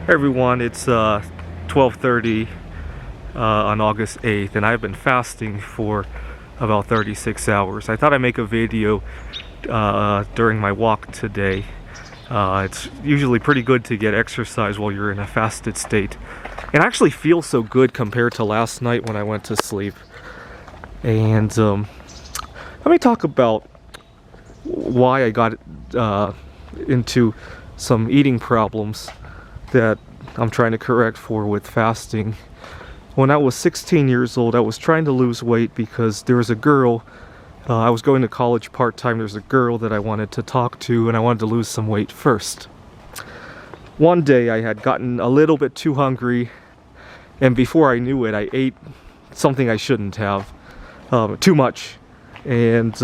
Hey everyone, it's 12:30 on August 8th, and I've been fasting for about 36 hours. I thought I'd make a video during my walk today. It's usually pretty good to get exercise while you're in a fasted state. And I actually feel so good compared to last night when I went to sleep. And let me talk about why I got into some eating problems that I'm trying to correct for with fasting. When I was 16 years old, I was trying to lose weight because there was a girl, I was going to college part-time, there's a girl that I wanted to talk to, and I wanted to lose some weight first. One day I had gotten a little bit too hungry, and before I knew it, I ate something I shouldn't have, too much, and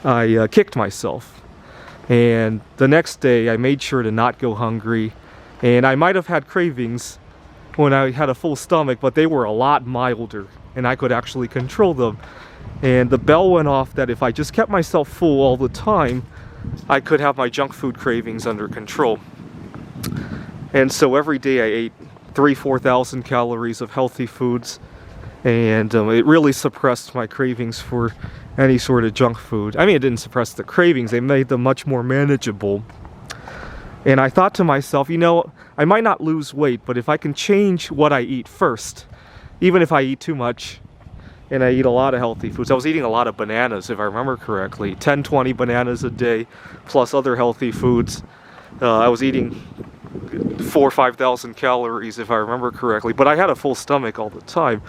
I kicked myself. And the next day I made sure to not go hungry. And I might have had cravings when I had a full stomach, but they were a lot milder, and I could actually control them. And the bell went off that if I just kept myself full all the time, I could have my junk food cravings under control. And so every day I ate 3,000–4,000 calories of healthy foods, and it really suppressed my cravings for any sort of junk food. I mean, it didn't suppress the cravings, they made them much more manageable. And I thought to myself, you know, I might not lose weight, but if I can change what I eat first, even if I eat too much, and I eat a lot of healthy foods. I was eating a lot of bananas, if I remember correctly, 10–20 bananas a day, plus other healthy foods. I was eating 4,000–5,000 calories, if I remember correctly, but I had a full stomach all the time.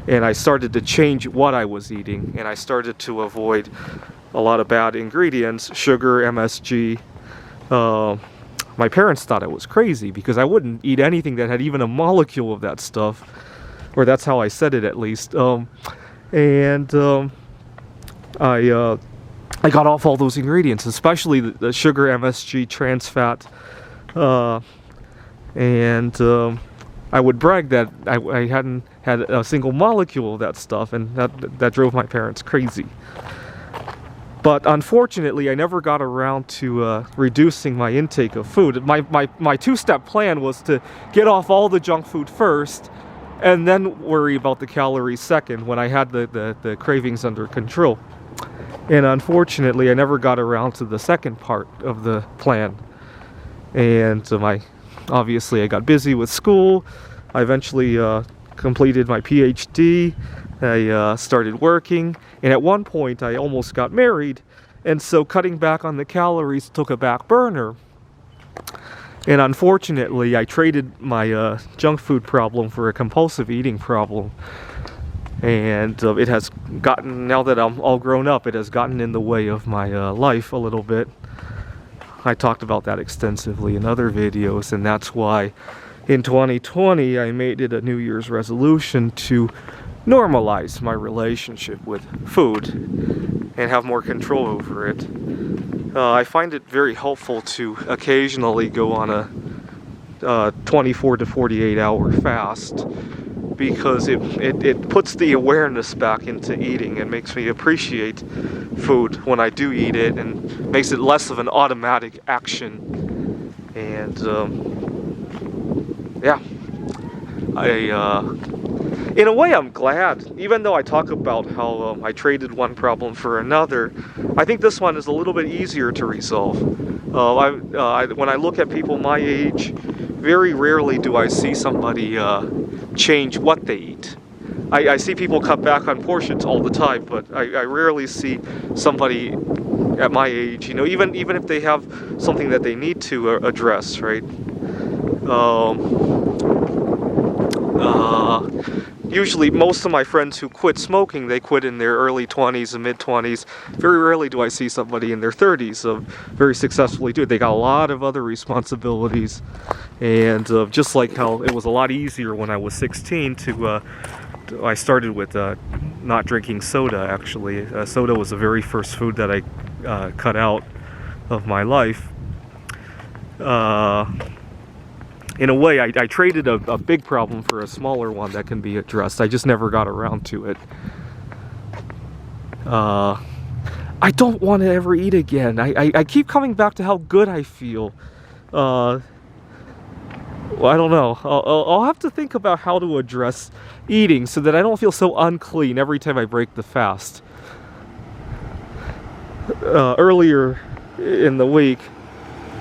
And I started to change what I was eating, and I started to avoid a lot of bad ingredients, sugar, MSG. My parents thought I was crazy because I wouldn't eat anything that had even a molecule of that stuff, or that's how I said it at least. I got off all those ingredients, especially the sugar, MSG, trans fat, and I would brag that I hadn't had a single molecule of that stuff, and that drove my parents crazy. But unfortunately, I never got around to reducing my intake of food. My two-step plan was to get off all the junk food first, and then worry about the calories second when I had the cravings under control. And unfortunately, I never got around to the second part of the plan. And obviously I got busy with school. I eventually completed my PhD. I started working, and at one point I almost got married, and so cutting back on the calories took a back burner. And unfortunately, I traded my junk food problem for a compulsive eating problem, and it has gotten, now that I'm all grown up, it has gotten in the way of my life a little bit. I talked about that extensively in other videos, and that's why in 2020 I made it a New Year's resolution to normalize my relationship with food and have more control over it. I find it very helpful to occasionally go on a 24 to 48 hour fast, because it puts the awareness back into eating and makes me appreciate food when I do eat it, and makes it less of an automatic action. And yeah, in a way, I'm glad. Even though I talk about how I traded one problem for another, I think this one is a little bit easier to resolve. When I look at people my age, very rarely do I see somebody change what they eat. I see people cut back on portions all the time, but I rarely see somebody at my age, you know, even if they have something that they need to address, right? Usually, most of my friends who quit smoking, they quit in their early 20s and mid-20s. Very rarely do I see somebody in their 30s very successfully do it. They got a lot of other responsibilities, and just like how it was a lot easier when I was 16 I started with not drinking soda, actually. Soda was the very first food that I cut out of my life. In a way, I traded a big problem for a smaller one that can be addressed. I just never got around to it. I don't want to ever eat again. I keep coming back to how good I feel. I don't know. I'll have to think about how to address eating so that I don't feel so unclean every time I break the fast. Earlier in the week,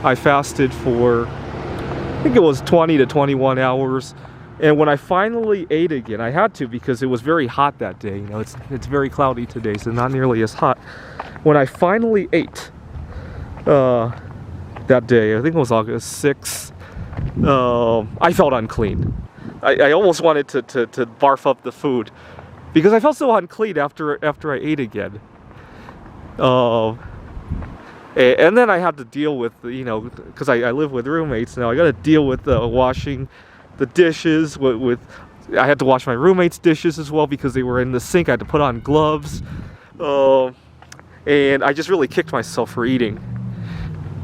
I fasted for, I think it was 20 to 21 hours. And when I finally ate again, I had to because it was very hot that day. You know, it's very cloudy today, so not nearly as hot. When I finally ate that day, I think it was August 6th, I felt unclean. I almost wanted to barf up the food because I felt so unclean after I ate again. And then I had to deal with, you know, because I live with roommates now. I got to deal with washing the dishes. I had to wash my roommates' dishes as well because they were in the sink. I had to put on gloves, and I just really kicked myself for eating.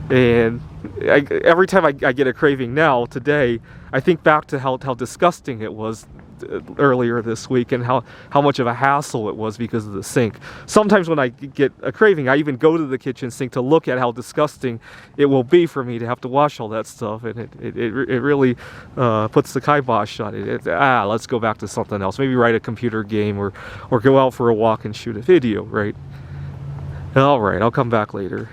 And every time I get a craving now, today, I think back to how disgusting it was earlier this week and how much of a hassle it was because of the sink. Sometimes when I get a craving, I even go to the kitchen sink to look at how disgusting it will be for me to have to wash all that stuff, and it really puts the kibosh on it. Let's go back to something else. Maybe write a computer game or go out for a walk and shoot a video, right? All right, I'll come back later.